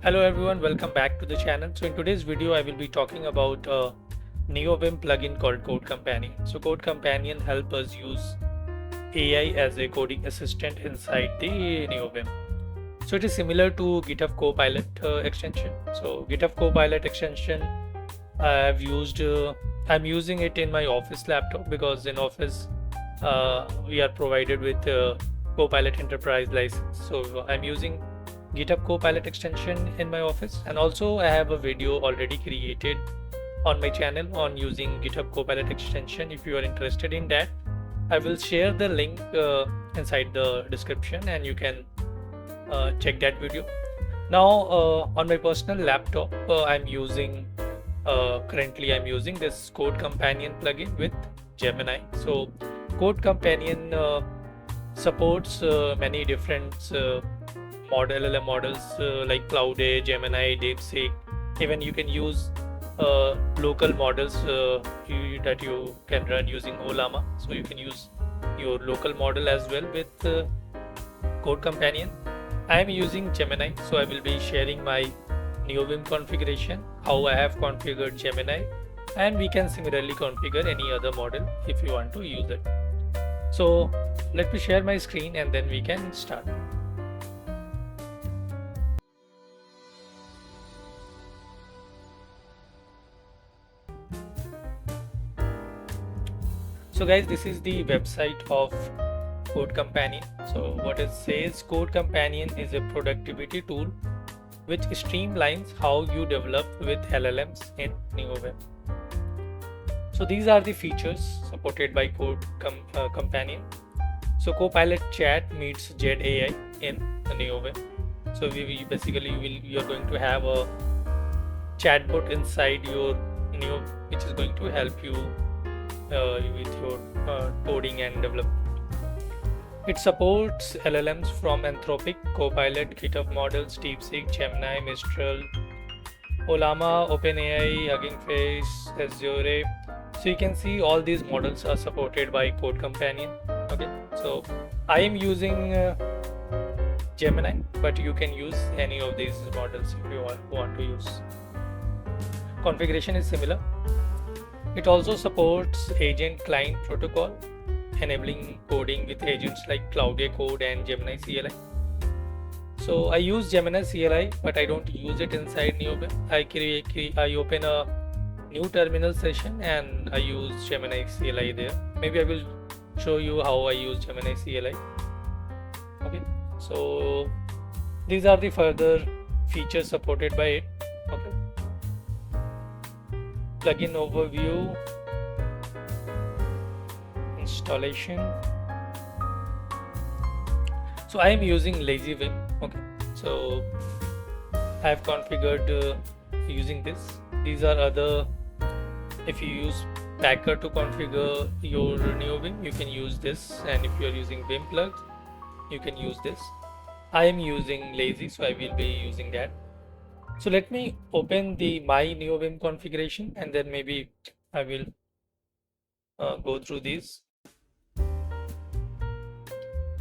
Hello everyone, welcome back to the channel. So in today's video, I will be talking about a Neovim plugin called CodeCompanion. So CodeCompanion helps us use AI as a coding assistant inside the Neovim. So it is similar to GitHub Copilot extension. So GitHub Copilot extension, I have used. I'm using it in my office laptop because in office we are provided with Copilot Enterprise license. So I'm using GitHub Copilot extension in my office, and also I have a video already created on my channel on using GitHub Copilot extension. If you are interested in that, I will share the link inside the description and you can check that video. Now on my personal laptop, currently I'm using this CodeCompanion plugin with Gemini. So CodeCompanion supports many different LLM models like Cloud, Gemini, DeepSeek. Even you can use local models that you can run using Ollama. So you can use your local model as well with CodeCompanion. I am using Gemini, so I will be sharing my Neovim configuration, how I have configured Gemini, and we can similarly configure any other model if you want to use it. So let me share my screen and then we can start. So guys, this is the website of CodeCompanion. So what it says, CodeCompanion is a productivity tool which streamlines how you develop with LLMs in Neovim. So these are the features supported by CodeCompanion. So Copilot Chat meets Jet AI in Neovim. So you're going to have a chatbot inside your Neo, which is going to help you with your coding and development. It supports LLMs from Anthropic, Copilot, GitHub models, DeepSeek, Gemini, Mistral, Ollama, OpenAI, Hugging Face, Azure. So you can see all these models are supported by CodeCompanion. Okay, so I am using Gemini, but you can use any of these models if you want to use. Configuration is similar. It also supports agent client protocol, enabling coding with agents like Cloud Code and Gemini CLI. So I use Gemini CLI, but I don't use it inside Neovim. I open a new terminal session and I use Gemini CLI there. Maybe I will show you how I use Gemini CLI. Okay, so these are the further features supported by it. Okay, plugin overview, installation. So I am using lazy.nvim. Okay, so I have configured using this. These are other. If you use Packer to configure your Neovim, you can use this, and if you are using Vim plugs, you can use this. I am using lazy, so I will be using that. So let me open the my Neovim configuration and then maybe I will go through these.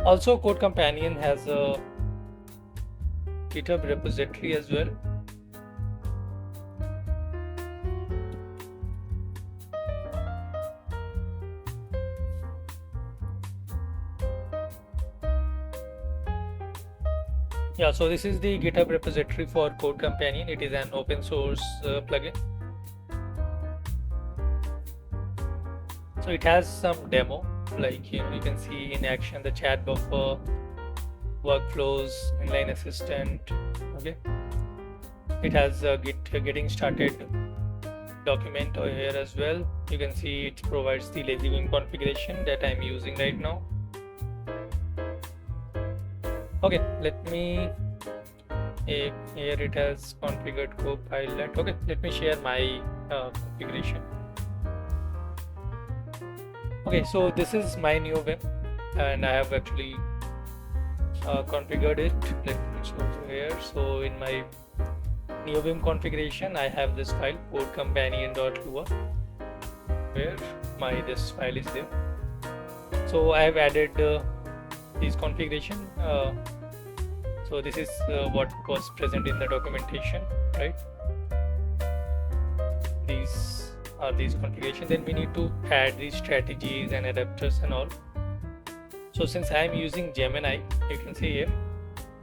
Also, CodeCompanion has a GitHub repository as well. Yeah, so this is the GitHub repository for CodeCompanion. It is an open source plugin. So it has some demo, like you can see in action the chat buffer, workflows, inline assistant. Okay, it has a getting started document over here as well. You can see it provides the lazy.nvim configuration that I'm using right now. Okay, let me here it has configured Copilot. Okay, let me share my configuration. Okay, so this is my Neovim and I have actually configured it. Let me show you here. So in my Neovim configuration, I have this file codecompanion.lua where this file is there. So I have added these configuration. So this is what was present in the documentation, right? These are these configurations. Then we need to add these strategies and adapters and all. So since I am using Gemini, you can see here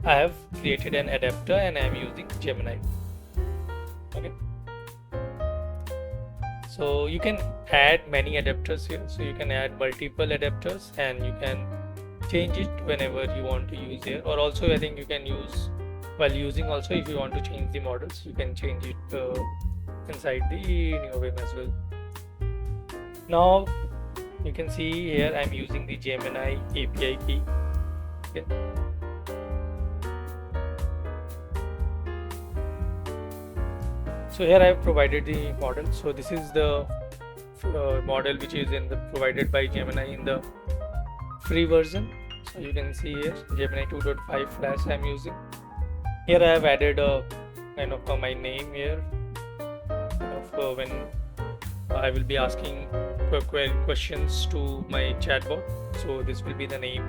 I have created an adapter and I am using Gemini. Okay. So you can add many adapters here. So you can add multiple adapters and you can change it whenever you want to use here. Or also I think you can use while using also, if you want to change the models, you can change it inside the Neovim as well. Now you can see here I'm using the Gemini API key. Okay. So here I have provided the model. So this is the model which is provided by Gemini in the free version. So you can see here Gemini 2.5 Flash I am using. Here I have added a kind of my name here of when I will be asking questions to my chatbot. So this will be the name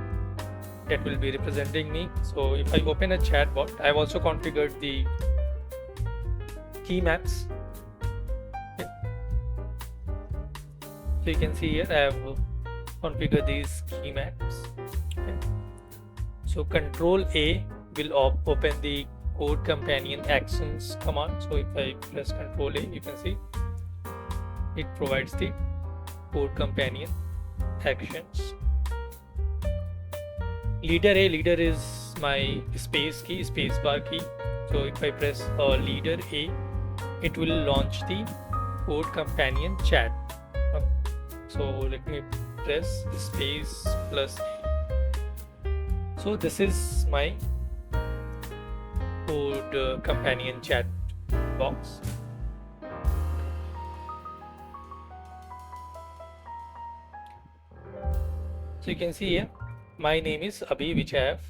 that will be representing me. So if I open a chatbot, I have also configured the key maps. Okay. So you can see here I have configured these key maps. Okay. So Control A will open the Code Companion Actions command. So if I press Control A, you can see it provides the Code Companion Actions. Leader A, leader is my space bar key. So if I press leader A, it will launch the Code Companion chat. So let me press space plus A. So this is my Code Companion chat box. So you can see here my name is Abhi, which I have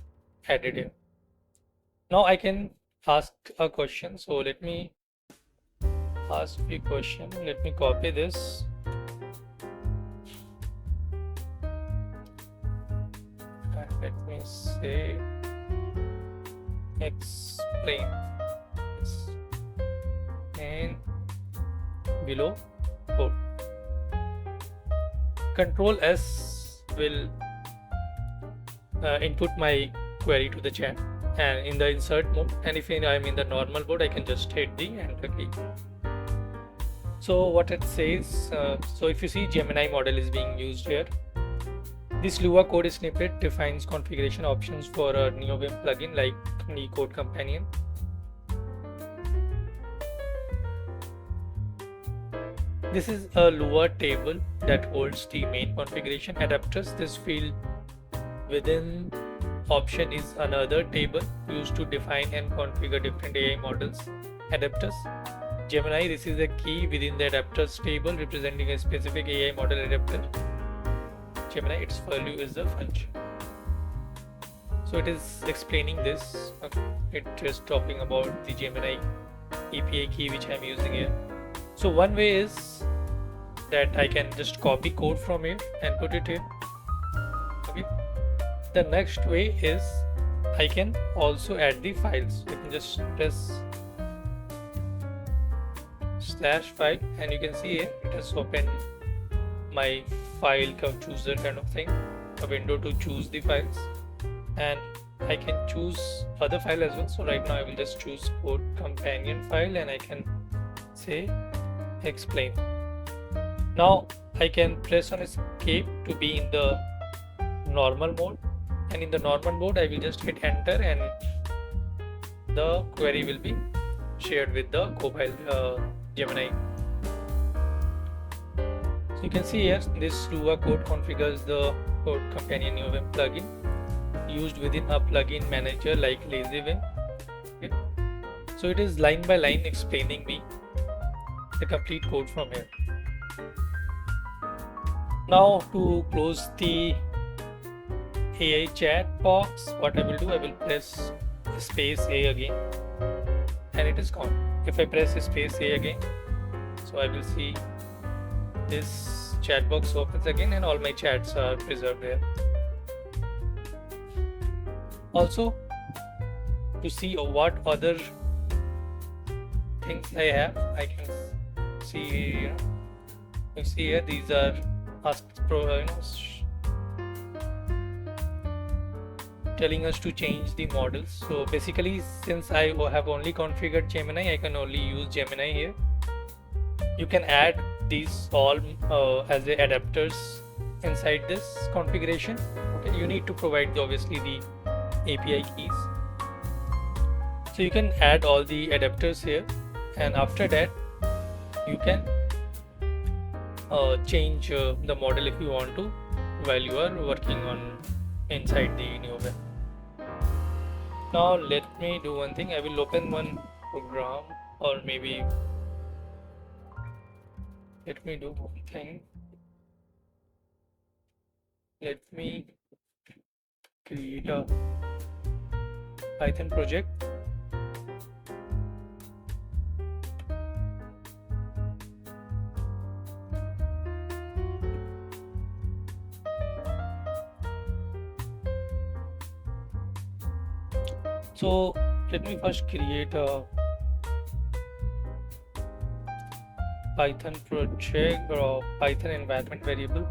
added here. Now I can ask a question. So let me ask a question. Let me copy this. And let me say explain and below code. Control S will input my query to the chat and in the insert mode, and if I am in the normal mode, I can just hit the enter key. So what it says, so if you see Gemini model is being used here. This Lua code snippet defines configuration options for a Neovim plugin like the Code Companion. This is a Lua table that holds the main configuration adapters. This field within option is another table used to define and configure different AI models adapters. Gemini, this is a key within the adapters table representing a specific AI model adapter. Gemini, its value is the function. So it is explaining this. It is talking about the Gemini API key which I am using here. So one way is that I can just copy code from here and put it here. Okay. The next way is I can also add the files. You can just press /file and you can see here it has opened my file chooser kind of thing, a window to choose the files, and I can choose other file as well. So right now I will just choose Code Companion file and I can say explain. Now I can press on escape to be in the normal mode, and in the normal mode I will just hit enter and the query will be shared with the Copilot Gemini. So you can see here this Lua code configures the Code Companion Neovim plugin used within a plugin manager like lazy.nvim. Okay. So it is line by line explaining me the complete code from here. Now to close the AI chat box, what I will do, I will press space A again and it is gone. If I press space A again, so I will see this chat box opens again and all my chats are preserved there. Also, to see what other things I have, I can see, you see here, these are telling us to change the models. So basically, since I have only configured Gemini, I can only use Gemini here. You can add these all as the adapters inside this configuration. Okay, you need to provide obviously the API keys. So you can add all the adapters here, and after that you can change the model if you want to while you are working on inside the Neovim. Now let me do one thing. I will open one program, or maybe let me do one thing. Let me create a Python project. So let me first create a Python project or Python environment variable.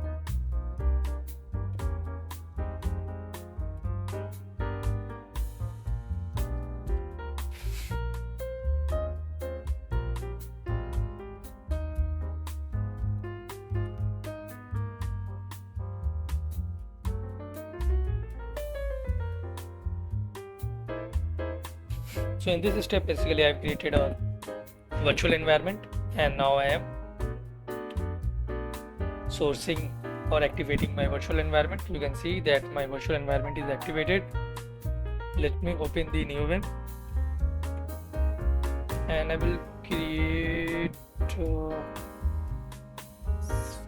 So in this step, basically I've created a virtual environment, and now I am sourcing or activating my virtual environment. You can see that my virtual environment is activated. Let me open the Neovim, and I will create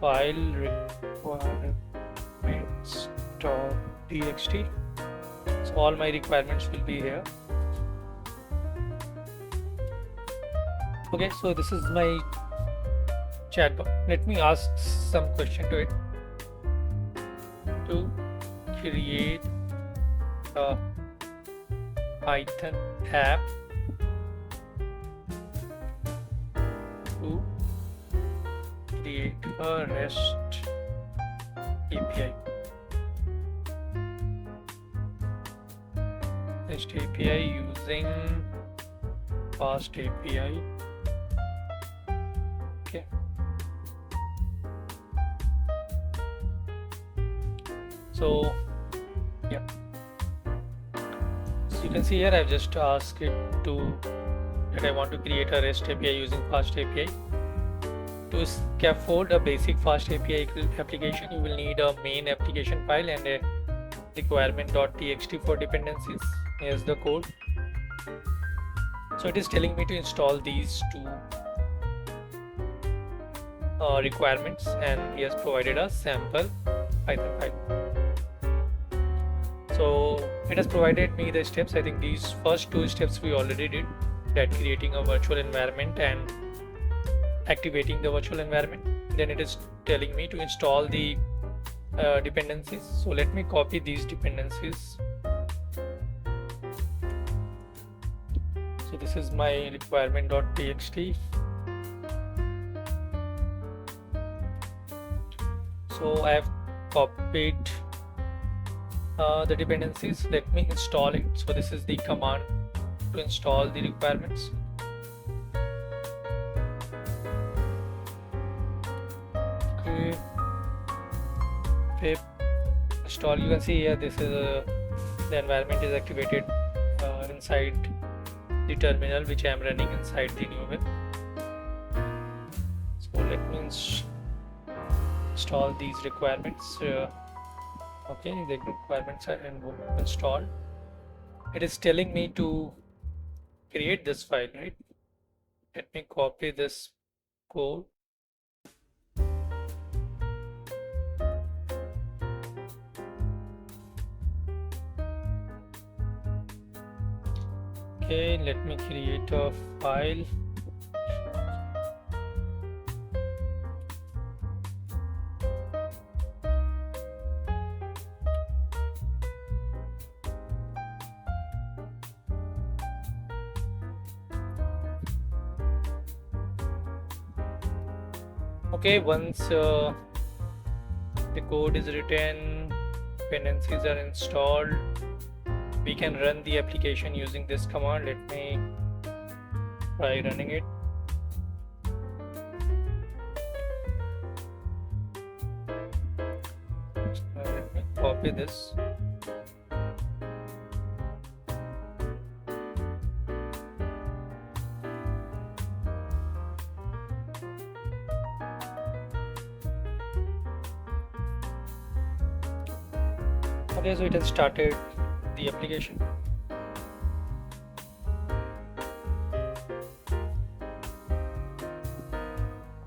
file requirements.txt. So all my requirements will be here. Okay, so this is my chatbot. Let me ask some question to it to create a Python app to create a REST API. REST API using fast API. Okay. So yeah, so you can see here I've just asked it that I want to create a REST API using fast API. To scaffold a basic fast API application, you will need a main application file and a requirement.txt for dependencies. Here's the code. So it is telling me to install these two requirements, and he has provided a sample Python file. So it has provided me the steps. I think these first two steps we already did, that creating a virtual environment and activating the virtual environment. Then it is telling me to install the dependencies. So let me copy these dependencies. So this is my requirement.txt. So I have copied the dependencies. Let me install it. So this is the command to install the requirements. Okay. Pip install. You can see here this is the environment is activated inside the terminal which I am running inside the Neovim. So let me install these requirements. Okay, the requirements are installed. It is telling me to create this file, right? Let me copy this code. Okay, let me create a file. Okay, once the code is written, dependencies are installed, we can run the application using this command. Let me try running it. Let me copy this. Okay, so it has started the application.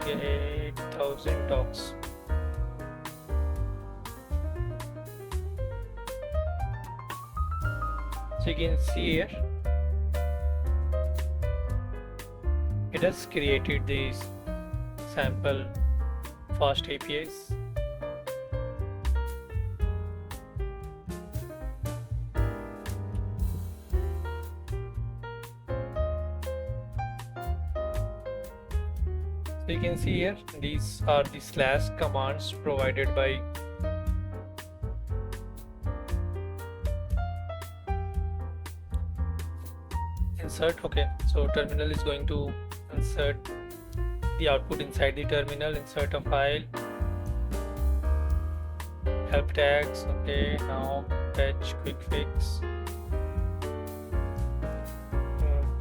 Okay, 8,000 talks. So you can see here, it has created these sample fast APIs. So you can see here, these are the slash commands provided by insert. Okay, so terminal is going to insert the output inside the terminal, insert a file, help tags. Okay, now fetch, quick fix,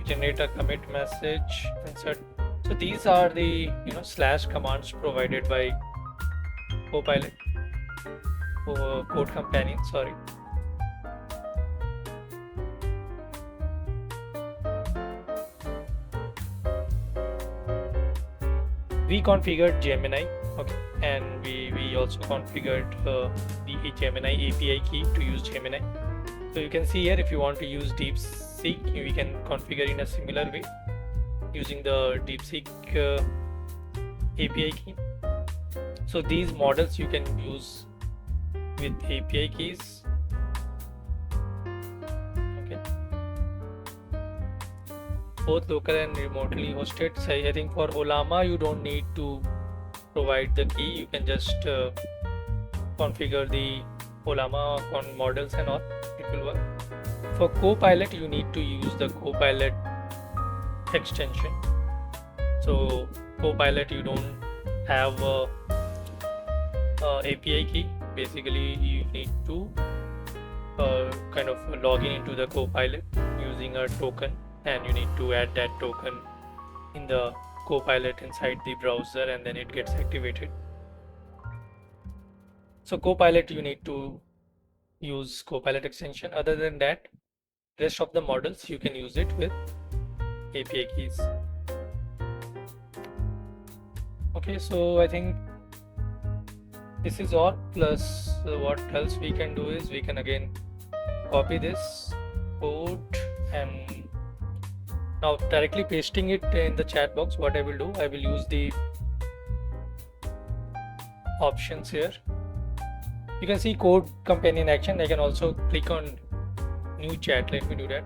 generate a commit message, insert. So these are the slash commands provided by Copilot or CodeCompanion. Sorry. We configured Gemini, okay, and we also configured the Gemini API key to use Gemini. So you can see here, if you want to use DeepSeek, we can configure in a similar way using the DeepSeek API key. So these models you can use with API keys. Okay, both local and remotely hosted. So I think for Ollama you don't need to provide the key, you can just configure the Ollama on models and all, it will work. For Copilot you need to use the Copilot extension. So Copilot you don't have a API key. Basically you need to kind of log in into the Copilot using a token, and you need to add that token in the Copilot inside the browser, and then it gets activated. So Copilot you need to use Copilot extension. Other than that, rest of the models you can use it with API keys. Okay, so I think this is all, plus what else we can do is we can again copy this code and now directly pasting it in the chat box. What I will do, I will use the options here. You can see code companion action. I can also click on new chat. Let me do that.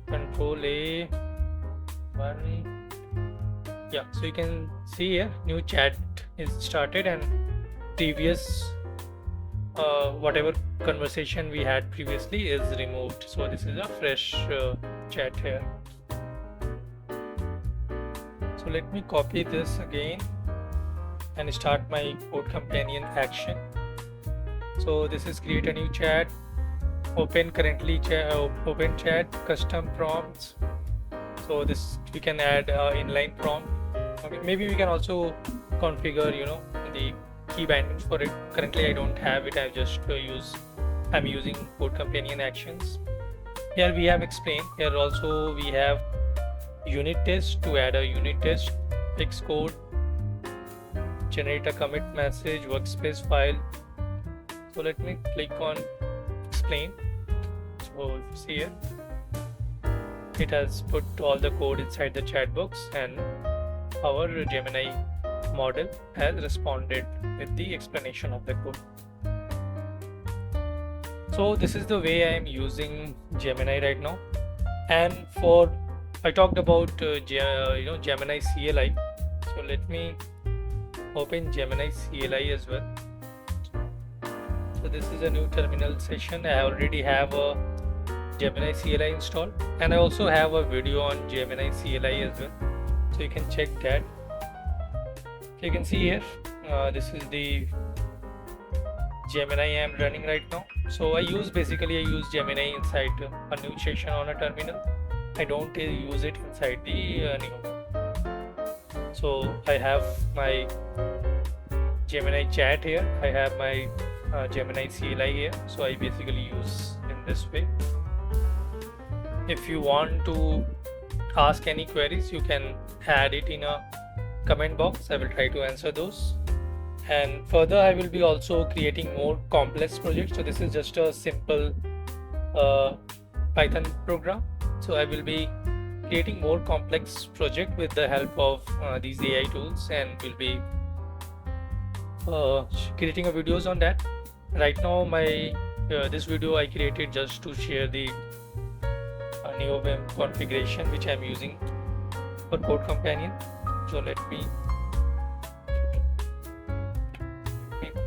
Control A, 1. Yeah, so you can see here new chat is started, and previous whatever conversation we had previously is removed. So this is a fresh chat here. So let me copy this again and start my CodeCompanion action. So this is create a new chat, open chat, custom prompts. So this we can add inline prompt. Okay, maybe we can also configure the key bindings for it. Currently I don't have it. I'm using CodeCompanion actions. Here we have explained. Here also we have unit test. To add a unit test, fix code, generate a commit message, workspace file. So let me click on explain. So if you see here, it has put all the code inside the chat box, and our Gemini model has responded with the explanation of the code. So this is the way I am using Gemini right now. And for I talked about Gemini CLI. So let me open Gemini CLI as well. So this is a new terminal session. I already have a Gemini CLI installed, and I also have a video on Gemini CLI as well, so you can check that. So you can see here, this is the Gemini I am running right now. So I use Gemini inside a new session on a terminal. I don't use it inside the new. So I have my Gemini chat here. I have my Gemini CLI here. So I basically use in this way. If you want to ask any queries, you can add it in a comment box. I will try to answer those. And further, I will be also creating more complex projects. So this is just a simple Python program. So I will be creating more complex project with the help of these AI tools, and will be creating a videos on that. Right now, my this video I created just to share the Neovim configuration which I am using for CodeCompanion. So let me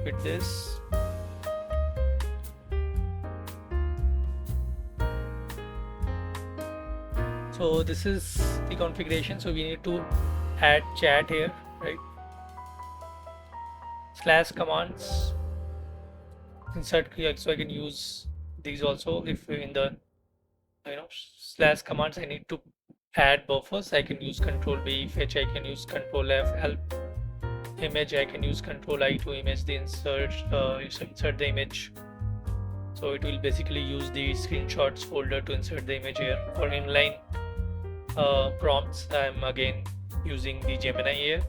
quit this. So this is the configuration. So we need to add chat here, right? Slash commands, insert, so I can use these also. If in the slash commands I need to add buffers, I can use Control B. Fetch, I can use Control F. Help image, I can use Control I to image the insert the image. So it will basically use the screenshots folder to insert the image here. For inline prompts, I'm again using the Gemini here.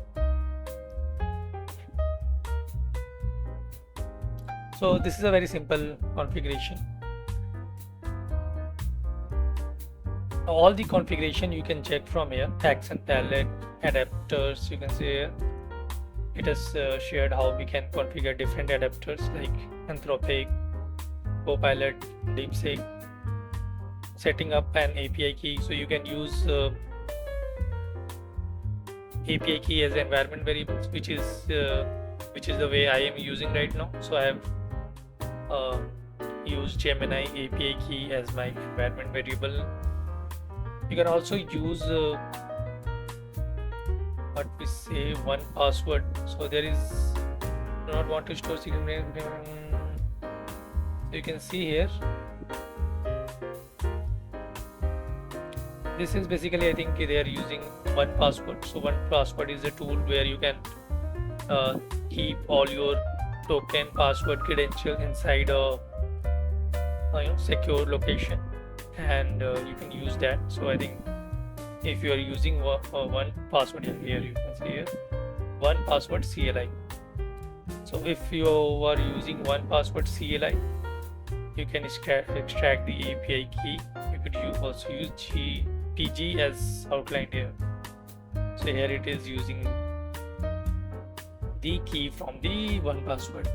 So this is a very simple configuration. All the configuration you can check from here. Action palette, adapters, you can see here. It has shared how we can configure different adapters like Anthropic, Copilot, DeepSeek, setting up an API key. So you can use API key as environment variables, which is the way I am using right now. So I have used Gemini API key as my environment variable. You can also use what we say, one password. So there is, do not want to store secret. You can see here, this is basically, I think they are using one password. So one password is a tool where you can keep all your token, password, credential inside a secure location, and you can use that. So I think if you are using one password, here you can see here, one password CLI. So if you are using one password CLI, you can extract the API key. You could also use PG as outlined here. So here it is using the key from the one password.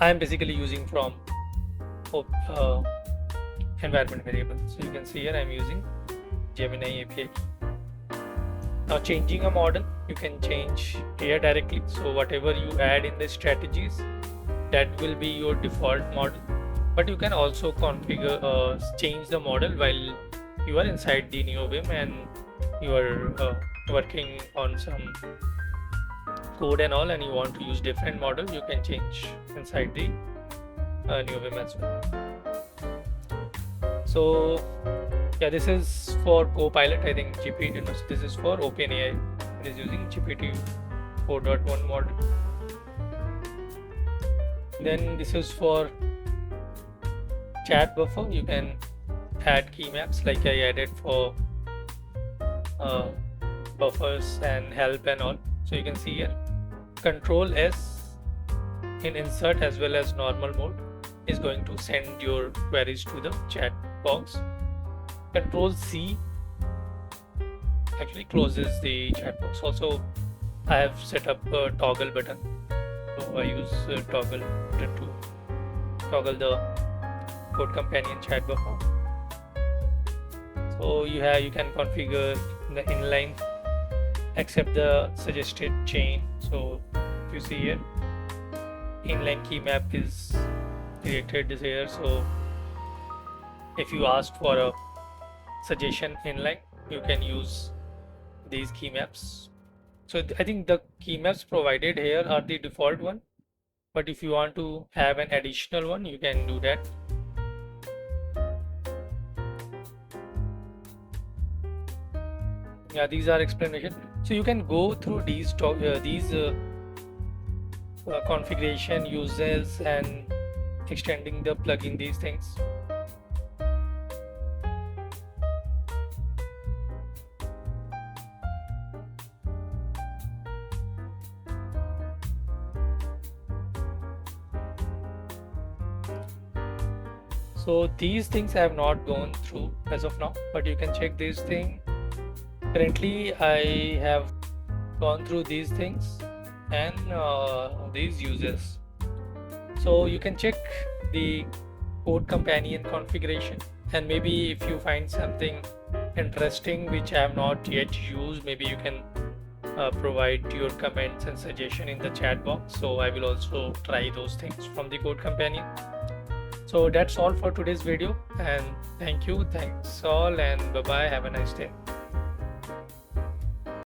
I am basically using from environment variable. So you can see here I am using Gemini API. Now changing a model, you can change here directly. So whatever you add in the strategies, that will be your default model. But you can also configure, change the model while you are inside the Neovim and you are working on some code and all, and you want to use different model, you can change inside the Neovim as well. So yeah, this is for Copilot. I think GPT. This is for OpenAI. It is using GPT 4.1 model. Then this is for chat buffer. You can add key maps like I added for buffers and help and all. So you can see here, Control S in insert as well as normal mode is going to send your queries to the chat box. Control C actually closes the chat box. Also, I have set up a toggle button. So I use toggle button to toggle the CodeCompanion chat buffer. So you can configure the inline, accept the suggested chain. So if you see here, inline key map is created here. So if you ask for a suggestion inline, you can use these key maps. So I think the key maps provided here are the default one, but if you want to have an additional one, you can do that. Yeah, these are explanation. So you can go through these configuration uses and extending the plugin, these things. So these things I have not gone through as of now, but you can check this thing. Currently I have gone through these things and these uses. So you can check the CodeCompanion configuration, and maybe if you find something interesting which I have not yet used, maybe you can provide your comments and suggestion in the chat box. So I will also try those things from the CodeCompanion. So that's all for today's video, and thank you, thanks all, and bye bye, have a nice day.